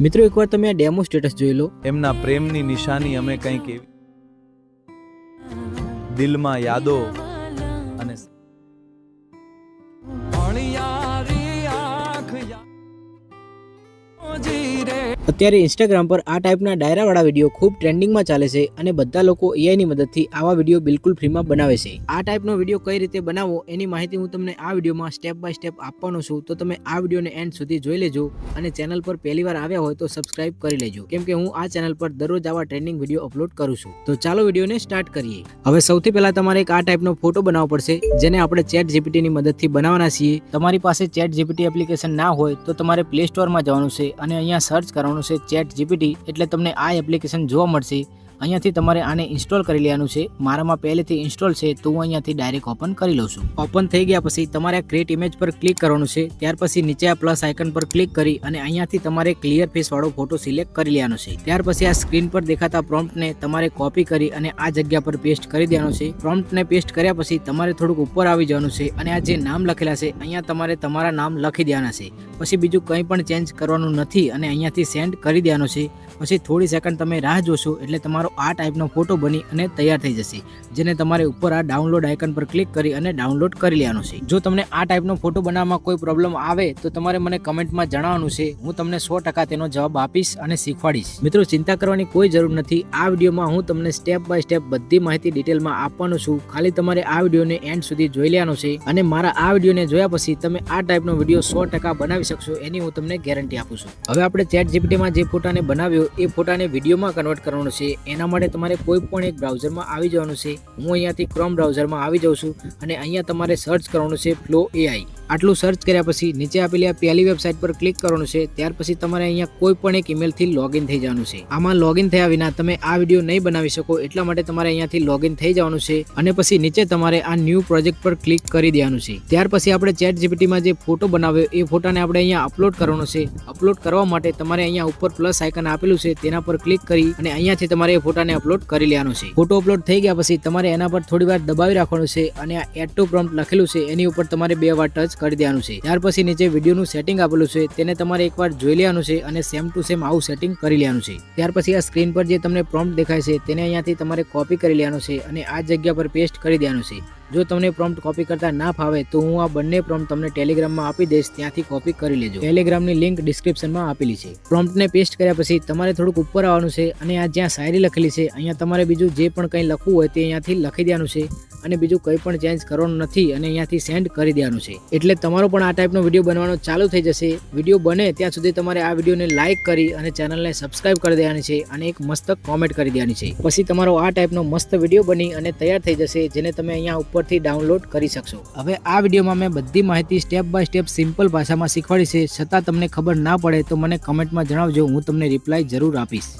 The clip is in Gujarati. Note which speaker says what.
Speaker 1: મિત્રો એકવાર તમે આ ડેમો સ્ટેટસ જોઈ લો।
Speaker 2: એમના પ્રેમની નિશાની અમે કંઈક એવી દિલમાં યાદો અને
Speaker 1: અત્યારે ઇન્સ્ટાગ્રામ પર આ ટાઈપના ડાયરાવાળા વિડીયો ખૂબ ટ્રેન્ડિંગમાં ચાલે છે અને બધા લોકો એઆઈની મદદથી આવા વિડીયો બિલકુલ ફ્રીમાં બનાવે છે। આ ટાઈપનો વિડીયો કઈ રીતે બનાવવો એની માહિતી હું તમને આ વિડીયોમાં સ્ટેપ બાય સ્ટેપ આપવાનો છું, તો તમે આ વિડીયોને એન્ડ સુધી જોઈ લેજો અને ચેનલ પર પહેલીવાર આવ્યા હોય તો સબસ્ક્રાઇબ કરી લેજો, કેમ કે હું આ ચેનલ પર દરરોજ આવા ટ્રેન્ડિંગ વિડીયો અપલોડ કરું છું। તો ચાલો વિડીયોને સ્ટાર્ટ કરીએ। હવે સૌથી પહેલા તમારે એક આ ટાઈપનો ફોટો બનાવવો પડશે, જેને આપણે ચેટ જીપીટીની મદદથી બનાવવાના છીએ। તમારી પાસે ચેટ જીપીટી એપ્લિકેશન ના હોય તો તમારે પ્લે સ્ટોરમાં જવાનું છે અને અહીંયા સર્ચ કરવાનું છે ચેટ જીપીટી, એટલે તમને આ એપ્લિકેશન જોવા મળશે। અહીંયાથી તમારે આને ઇન્સ્ટોલ કરી લેવાનું છે। મારામાં પહેલેથી ઇન્સ્ટોલ છે તો હું અહીંયાથી ડાયરેક્ટ ઓપન કરી લઉં છું। ઓપન થઈ ગયા પછી તમારે ક્રિએટ ઇમેજ પર ક્લિક કરવાનું છે। ત્યાર પછી નીચે આ પ્લસ આઇકન પર ક્લિક કરી અને અહીંયાથી તમારે ક્લિયર ફેસ વાળો ફોટો સિલેક્ટ કરી લેવાનો છે। ત્યાર પછી આ સ્ક્રીન પર દેખાતા પ્રોમ્પ્ટને તમારે કોપી કરી અને આ જગ્યા પર પેસ્ટ કરી દેવાનો છે। પ્રોમ્પ્ટને પેસ્ટ કર્યા પછી તમારે થોડુંક ઉપર આવી જવાનું છે અને આ જે નામ લખેલા છે અહીંયા તમારે તમારા નામ લખી દેવાના છે। પછી બીજું કંઈ પણ ચેન્જ કરવાનું નથી અને અહીંયાથી સેન્ડ કરી દેવાનો છે। પછી થોડી સેકન્ડ તમે રાહ જોશો એટલે તમારો આ ટાઈપનો ફોટો બની અને તૈયાર થઈ જશે, જેને તમારે ઉપર આ ડાઉનલોડ આઇકન પર ક્લિક કરી અને ડાઉનલોડ કરી લેવાનો છે। જો તમને આ ટાઈપનો ફોટો બનાવવામાં કોઈ પ્રોબ્લેમ આવે તો તમારે મને કમેન્ટમાં જણાવવાનું છે, હું તમને 100% તેનો જવાબ આપીશ અને શીખવાડીશ। મિત્રો ચિંતા કરવાની કોઈ જરૂર નથી, આ વિડીયોમાં હું તમને સ્ટેપ બાય સ્ટેપ બધી માહિતી ડિટેલમાં આપવાનો છું। ખાલી તમારે આ વિડીયોને એન્ડ સુધી જોઈ લેવાનો છે અને મારા આ વિડીયોને જોયા પછી તમે આ ટાઈપનો વિડીયો 100% બનાવી શકશો, એની હું તમને ગેરંટી આપું છું। હવે આપણે ચેટ જીપીટીમાં જે ફોટાને બનાવ્યો એ ફોટાને વિડીયોમાં કન્વર્ટ કરવાનો છે। એના માટે તમારે કોઈ પણ એક બ્રાઉઝરમાં આવી જવાનું છે। હું અહીંયાથી ક્રોમ બ્રાઉઝરમાં આવી જાઉં છું અને અહીંયા તમારે સર્ચ કરવાનું છે ફ્લો એઆઈ। આટલું સર્ચ કર્યા પછી નીચે આપેલી આ પહેલી વેબસાઇટ પર ક્લિક કરવાનું છે। ત્યાર પછી તમારે અહીંયા કોઈ પણ એક ઈમેલથી લોગિન થઈ જવાનું છે। આમાં લોગિન થયા વિના તમે આ વિડીયો નહીં બનાવી શકો, એટલા માટે તમારે અહીંયાથી લોગિન થઈ જવાનું છે અને પછી નીચે તમારે આ ન્યૂ પ્રોજેક્ટ પર ક્લિક કરી દેવાનું છે। ત્યાર પછી આપણે ચેટ જીપીટીમાં જે ફોટો બનાવ્યો એ ફોટાને આપણે અહીંયા અપલોડ કરવાનો છે। અપલોડ કરવા માટે તમારે અહીંયા ઉપર પ્લસ આઇકન આપેલું છે તેના પર ક્લિક કરી અને અહીંયાથી તમારે એ ફોટાને અપલોડ કરી લેવાનો છે। ફોટો અપલોડ થઈ ગયા પછી તમારે એના પર થોડી વાર દબાવી રાખવાનું છે અને આ એડ ટુ પ્રોમ્પ્ટ લખેલું છે એની ઉપર તમારે 2 વાર ટચ કરી દેવાનું છે। ત્યાર પછી નીચે વિડીયોનું સેટિંગ આપેલું છે તેને તમારે એકવાર જોઈ લેવાનું છે અને સેમ ટુ સેમ આવું સેટિંગ કરી લેવાનું છે। ત્યાર પછી આ સ્ક્રીન પર જે તમને પ્રોમ્પ્ટ દેખાય છે તેને અહીંયાથી તમારે કોપી કરી લેવાનું છે અને આ જગ્યા પર પેસ્ટ કરી દેવાનું છે। જો તમને પ્રોમ્પ્ટ કોપી કરતા ના ફાવે તો હું આ બંને પ્રોમ્પ્ટ તમને ટેલિગ્રામમાં આપી દઈશ, ત્યાંથી કોપી કરી લેજો। ટેલિગ્રામની લિંક ડિસ્ક્રિપ્શનમાં આપેલી છે। પ્રોમ્પ્ટને પેસ્ટ કર્યા પછી તમારે થોડુંક ઉપર આવવાનું છે અને આ જ્યાં શાયરી લખેલી છે અહીંયા તમારે બીજું જે પણ કંઈ લખવું હોય તે અહીંયાથી લખી દેવાનું છે અને બીજું કંઈ પણ ચેન્જ કરવાનું નથી અને અહીંયાથી સેન્ડ કરી દેવાનું છે, એટલે તમારો પણ આ ટાઈપનો વિડીયો બનવાનો ચાલુ થઈ જશે। વિડીયો બને ત્યાં સુધી તમારે આ વિડીયોને લાઇક કરી અને ચેનલને સબસ્ક્રાઇબ કરી દેવાની છે અને એક મસ્ત કોમેન્ટ કરી દેવાની છે। પછી તમારો આ ટાઈપનો મસ્ત વિડીયો બની અને તૈયાર થઈ જશે, જેને તમે અહીંયા ઉપરથી ડાઉનલોડ કરી શકશો। હવે આ વિડીયોમાં મેં બધી માહિતી સ્ટેપ બાય સ્ટેપ સિમ્પલ ભાષામાં શીખવાડી છે, છતાં તમને ખબર ના પડે તો મને કમેન્ટમાં જણાવજો, હું તમને રિપ્લાય જરૂર આપીશ।